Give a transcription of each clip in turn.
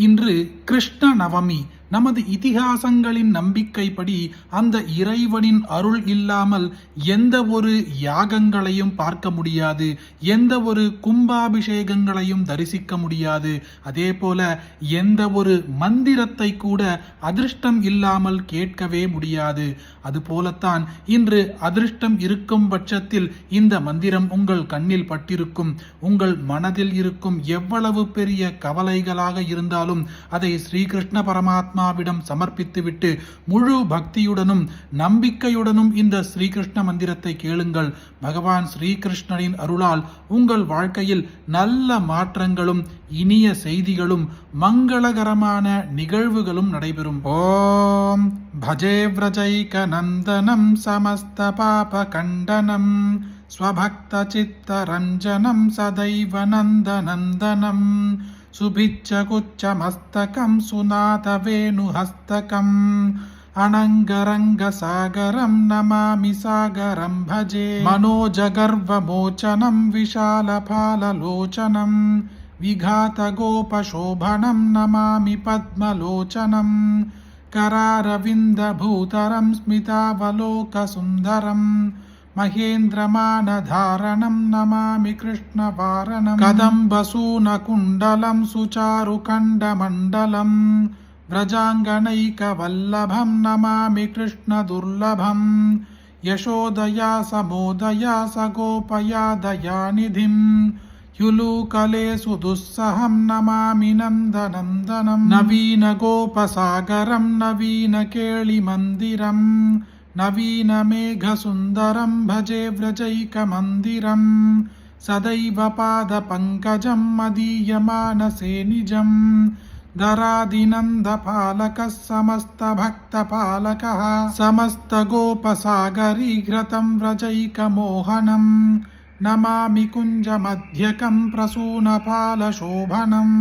இன்று கிருஷ்ண நவமி. நமது இதிகாசங்களின் நம்பிக்கைப்படி அந்த இறைவனின் அருள் இல்லாமல் எந்த ஒரு யாகங்களையும் பார்க்க முடியாது, எந்த ஒரு கும்பாபிஷேகங்களையும் தரிசிக்க முடியாது. அதே போல எந்த ஒரு மந்திரத்தை கூட அதிர்ஷ்டம் இல்லாமல் கேட்கவே முடியாது. அதுபோலத்தான் இன்று அதிர்ஷ்டம் இருக்கும் பட்சத்தில் இந்த மந்திரம் உங்கள் கண்ணில் பட்டிருக்கும். உங்கள் மனதில் இருக்கும் எவ்வளவு பெரிய கவலைகளாக இருந்தாலும் அதை ஸ்ரீகிருஷ்ண பரமாத்மாவிடம் சமர்ப்பித்துவிட்டு முழு பக்தியுடனும் நம்பிக்கையுடனும் இந்த ஸ்ரீகிருஷ்ண மந்திரத்தை கேளுங்கள். பகவான் ஸ்ரீகிருஷ்ணனின் அருளால் உங்கள் வாழ்க்கையில் நல்ல மாற்றங்களும் இனிய செய்திகளும் மங்களகரமான நிகழ்வுகளும் நடைபெறும். ஓம் பஜே விரஜைக நந்தனம் சமஸ்த பாப கண்டனம் ஸ்வபக்த சித்த ரஞ்சனம் சதைவ நந்த நந்தனம் சுபிச்ச குச்ச மஸ்தகம் சுநாத வேணுஹஸ்தகம் அனங்கரங்க சாகரம் நமாமி சாகரம் பஜே மனோஜகர்வமோச்சனம் விஷாலபாலலோச்சனம் விகாத கோபசோபனம் நமாமி பத்மலோச்சனம் கராரவிந்தபூதரம் ஸ்மிதாவலோகசுந்தரம் மகேந்திரமானதாரணம் நமாமி கிருஷ்ணவாரணம் கதம்பசூனகுண்டலம் சுச்சாருகண்டமண்டலம் व्रजाङ्गनैकवल्लभं नमामि कृष्णदुर्लभं यशोदया समोदया सगोपया दयानिधिं युलूकलेषु दुस्सहं नमामि नन्दनन्दनं नवीनगोपसागरं नवीनकेळिमन्दिरं नवीनमेघसुन्दरं भजे व्रजैकमन्दिरं सदैव पादपङ्कजं मदीयमानसे निजम् धरादिनन्दपालकः समस्तभक्तपालकः समस्तगोपसागरीघ्रतं व्रजैकमोहनं नमामि कुञ्जमध्यकं प्रसूनपालशोभनं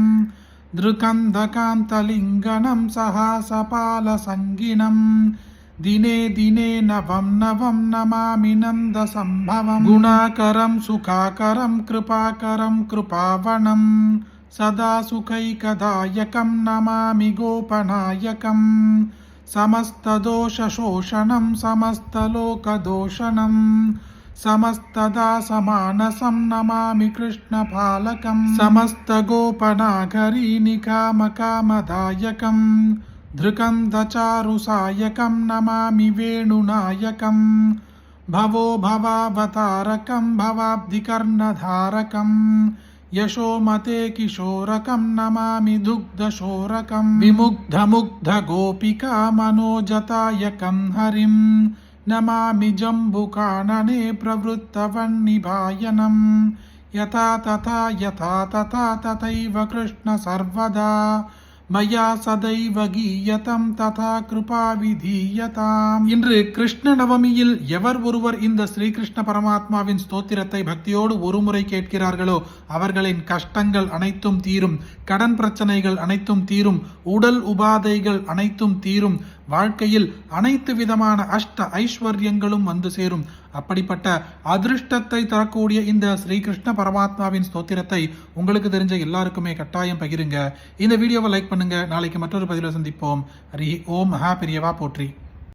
दृकन्दकान्तलिङ्गनं सहासपालसङ्गिनं दिने दिने नवं नवं नमामि नन्दसम्भवं गुणाकरं सुखाकरं कृपाकरं कृपावनं सदा सुखैकदायकं नमामि गोपनायकं समस्तदोषशोषणं समस्तलोकदोषणं समस्तदासमानसं नमामि कृष्णपालकं समस्तगोपनागरी निकामकामदायकं धृकन्दचारुसायकं नमामि वेणुनायकं भवो भवावतारकं भवाब्धिकर्णधारकं यशोमते किशोरकं नमामि दुग्धशोरकं विमुग्धमुग्धगोपिका मनोजतायकं हरिं नमामि जम्बुकानने प्रवृत्तवन्निभायनं यथा तथा तथैव कृष्ण सर्वदा மயா சதைவ கீயதம் ததா கிருபா விதீயதாம். இன்று கிருஷ்ண நவமியில் எவர் ஒருவர் இந்த ஸ்ரீகிருஷ்ண பரமாத்மாவின் ஸ்தோத்திரத்தை பக்தியோடு ஒருமுறை கேட்கிறார்களோ அவர்களின் கஷ்டங்கள் அனைத்தும் தீரும், கடன் பிரச்சனைகள் அனைத்தும் தீரும், உடல் உபாதைகள் அனைத்தும் தீரும், வாழ்க்கையில் அனைத்து விதமான அஷ்ட ஐஸ்வர்யங்களும் வந்து சேரும். அப்படிப்பட்ட அதிருஷ்டத்தை தரக்கூடிய இந்த ஸ்ரீகிருஷ்ண பரமாத்மாவின் ஸ்தோத்திரத்தை உங்களுக்கு தெரிஞ்ச எல்லாருக்குமே கட்டாயம் பகிருங்க. இந்த வீடியோவை லைக் பண்ணுங்க. நாளைக்கு மற்றொரு பதிவில் சந்திப்போம். ஹரி ஓம் மகா பெரியவா போற்றி.